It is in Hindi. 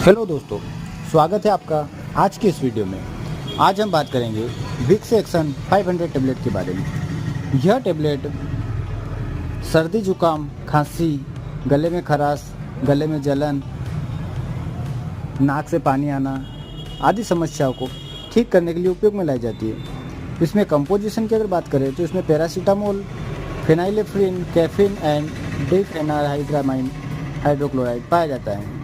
हेलो दोस्तों, स्वागत है आपका आज की इस वीडियो में। आज हम बात करेंगे विक्स एक्शन 500 टेबलेट के बारे में। यह टेबलेट सर्दी जुकाम, खांसी, गले में खराश, गले में जलन, नाक से पानी आना आदि समस्याओं को ठीक करने के लिए उपयोग में लाई जाती है। इसमें कंपोजिशन की अगर बात करें तो इसमें पैरासीटामोल, फेनाइलेफ्रिन, कैफीन एंड डिफेनाहाइड्रामाइन हाइड्रोक्लोराइड पाया जाता है।